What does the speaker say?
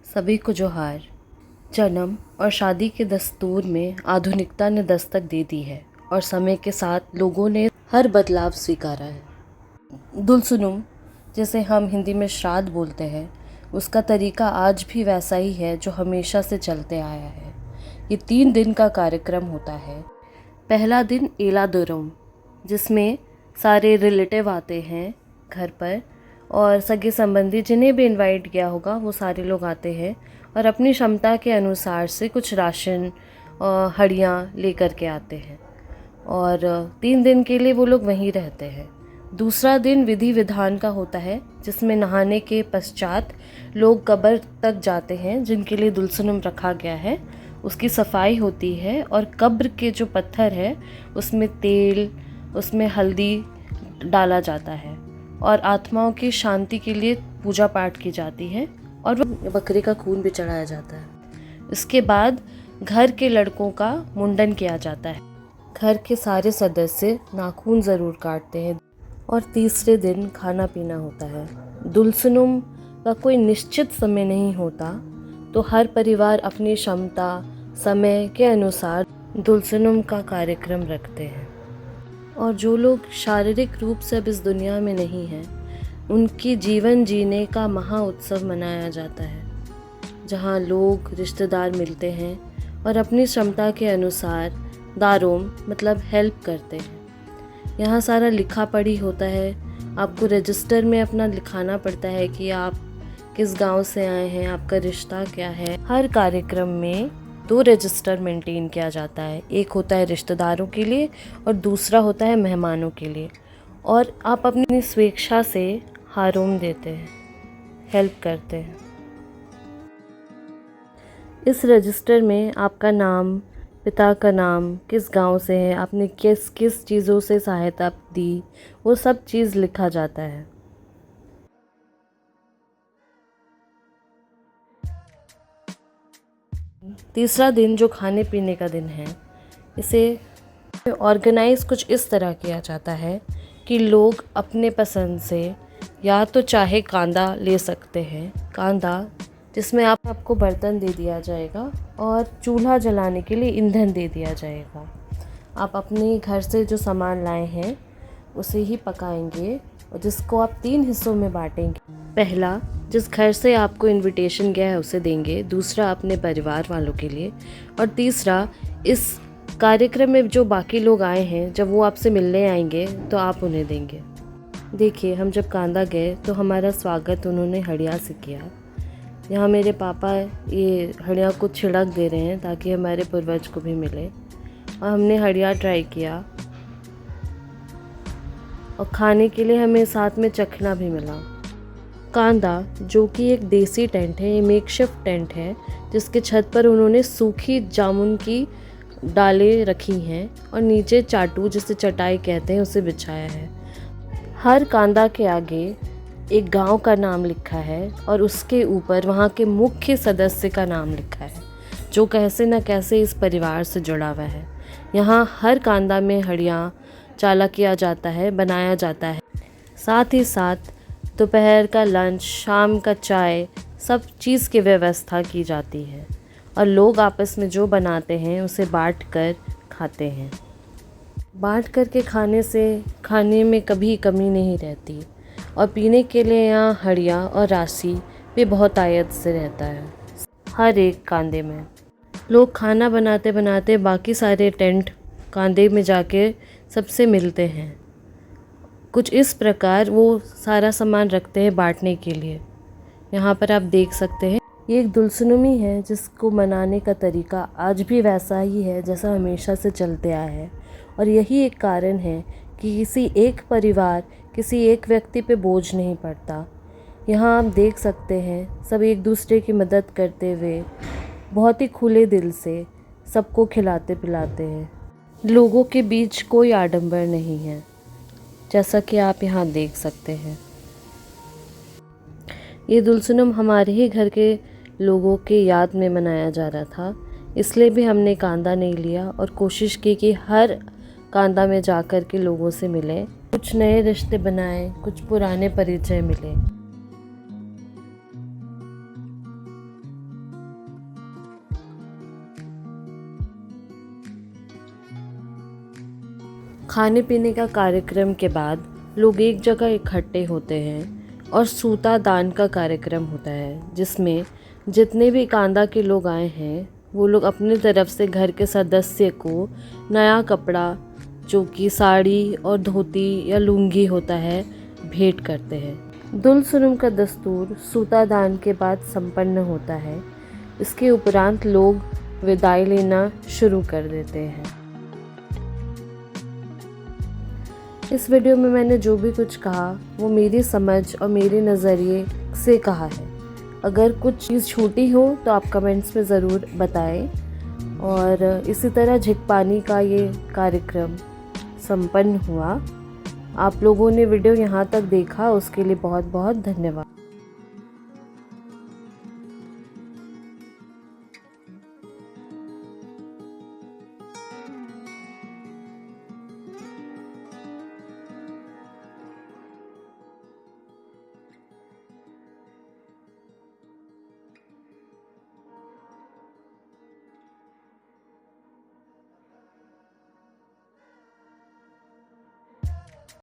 सभी को जोहार। जन्म और शादी के दस्तूर में आधुनिकता ने दस्तक दे दी है और समय के साथ लोगों ने हर बदलाव स्वीकारा है। दुल्सुनुम, जिसे हम हिंदी में श्राद्ध बोलते हैं, उसका तरीका आज भी वैसा ही है जो हमेशा से चलते आया है। ये 3 दिन का कार्यक्रम होता है। पहला दिन एलादुरुम, जिसमें सारे रिलेटिव आते हैं घर पर और सगे संबंधी जिन्हें भी इनवाइट किया होगा वो सारे लोग आते हैं और अपनी क्षमता के अनुसार से कुछ राशन और हड़ियाँ लेकर के आते हैं और 3 दिन के लिए वो लोग वहीं रहते हैं। दूसरा दिन विधि विधान का होता है, जिसमें नहाने के पश्चात लोग कब्र तक जाते हैं जिनके लिए दुल्सुनुम रखा गया है। उसकी सफाई होती है और कब्र के जो पत्थर है उसमें तेल, उसमें हल्दी डाला जाता है और आत्माओं की शांति के लिए पूजा पाठ की जाती है और बकरे का खून भी चढ़ाया जाता है। इसके बाद घर के लड़कों का मुंडन किया जाता है। घर के सारे सदस्य नाखून ज़रूर काटते हैं और तीसरे दिन खाना पीना होता है। दुल्सुनुम का कोई निश्चित समय नहीं होता, तो हर परिवार अपनी क्षमता समय के अनुसार दुल्सुनुम का कार्यक्रम रखते हैं। और जो लोग शारीरिक रूप से अब इस दुनिया में नहीं हैं, उनकी जीवन जीने का महा उत्सव मनाया जाता है, जहां लोग रिश्तेदार मिलते हैं और अपनी क्षमता के अनुसार दारोम मतलब हेल्प करते हैं। यहाँ सारा लिखा पढ़ी होता है। आपको रजिस्टर में अपना लिखाना पड़ता है कि आप किस गांव से आए हैं, आपका रिश्ता क्या है। हर कार्यक्रम में 2 रजिस्टर मेंटेन किया जाता है। एक होता है रिश्तेदारों के लिए और दूसरा होता है मेहमानों के लिए। और आप अपनी स्वेच्छा से हारोम देते हैं, हेल्प करते हैं। इस रजिस्टर में आपका नाम, पिता का नाम, किस गांव से है, आपने किस किस चीज़ों से सहायता दी, वो सब चीज़ लिखा जाता है। तीसरा दिन जो खाने पीने का दिन है, इसे ऑर्गेनाइज कुछ इस तरह किया जाता है कि लोग अपने पसंद से या तो चाहे कांदा ले सकते हैं, कांदा जिसमें आपको बर्तन दे दिया जाएगा और चूल्हा जलाने के लिए ईंधन दे दिया जाएगा। आप अपने घर से जो सामान लाए हैं उसे ही पकाएंगे और जिसको आप 3 हिस्सों में बांटेंगे। पहला, जिस घर से आपको इनविटेशन गया है उसे देंगे। दूसरा, अपने परिवार वालों के लिए। और तीसरा, इस कार्यक्रम में जो बाकी लोग आए हैं, जब वो आपसे मिलने आएंगे तो आप उन्हें देंगे। देखिए, हम जब कांदा गए तो हमारा स्वागत उन्होंने हड़िया से किया। यहाँ मेरे पापा ये हड़िया को छिड़क दे रहे हैं ताकि हमारे पूर्वज को भी मिले, और हमने हड़िया ट्राई किया और खाने के लिए हमें साथ में चखना भी मिला। कांदा, जो कि एक देसी टेंट है, ये मेकशिफ्ट टेंट है जिसके छत पर उन्होंने सूखी जामुन की डालें रखी हैं और नीचे चाटू, जिसे चटाई कहते हैं, उसे बिछाया है। हर कांदा के आगे एक गांव का नाम लिखा है और उसके ऊपर वहाँ के मुख्य सदस्य का नाम लिखा है, जो कैसे न कैसे इस परिवार से जुड़ा हुआ है। यहाँ हर कांदा में हड़ियाँ चाला किया जाता है, बनाया जाता है। साथ ही साथ दोपहर का लंच, शाम का चाय, सब चीज़ की व्यवस्था की जाती है और लोग आपस में जो बनाते हैं उसे बांट कर खाते हैं। बांट कर के खाने से खाने में कभी कमी नहीं रहती। और पीने के लिए यहाँ हड़िया और राशि भी बहुत आयत से रहता है। हर एक कांदे में लोग खाना बनाते बनाते बाकी सारे टेंट कांदे में जाके सबसे मिलते हैं। कुछ इस प्रकार वो सारा सामान रखते हैं बांटने के लिए। यहाँ पर आप देख सकते हैं, ये एक दुल्सुनुमी है जिसको मनाने का तरीका आज भी वैसा ही है जैसा हमेशा से चलते आया है। और यही एक कारण है कि किसी एक परिवार, किसी एक व्यक्ति पे बोझ नहीं पड़ता। यहाँ आप देख सकते हैं, सब एक दूसरे की मदद करते हुए बहुत ही खुले दिल से सबको खिलाते पिलाते हैं। लोगों के बीच कोई आडंबर नहीं है, जैसा कि आप यहाँ देख सकते हैं। ये दुल्सुनुम हमारे ही घर के लोगों के याद में मनाया जा रहा था, इसलिए भी हमने कांदा नहीं लिया और कोशिश की कि हर कांदा में जाकर के लोगों से मिले, कुछ नए रिश्ते बनाए, कुछ पुराने परिचय मिले। खाने पीने का कार्यक्रम के बाद लोग एक जगह इकट्ठे होते हैं और सूता दान का कार्यक्रम होता है, जिसमें जितने भी कांदा के लोग आए हैं वो लोग अपनी तरफ से घर के सदस्य को नया कपड़ा, जो कि साड़ी और धोती या लुंगी होता है, भेंट करते हैं। दुल सुनुम का दस्तूर सूता दान के बाद संपन्न होता है। इसके उपरांत लोग विदाई लेना शुरू कर देते हैं। इस वीडियो में मैंने जो भी कुछ कहा वो मेरी समझ और मेरे नज़रिए से कहा है। अगर कुछ चीज़ छूटी हो तो आप कमेंट्स में ज़रूर बताएं। और इसी तरह झिकपानी का ये कार्यक्रम संपन्न हुआ। आप लोगों ने वीडियो यहाँ तक देखा, उसके लिए बहुत बहुत धन्यवाद।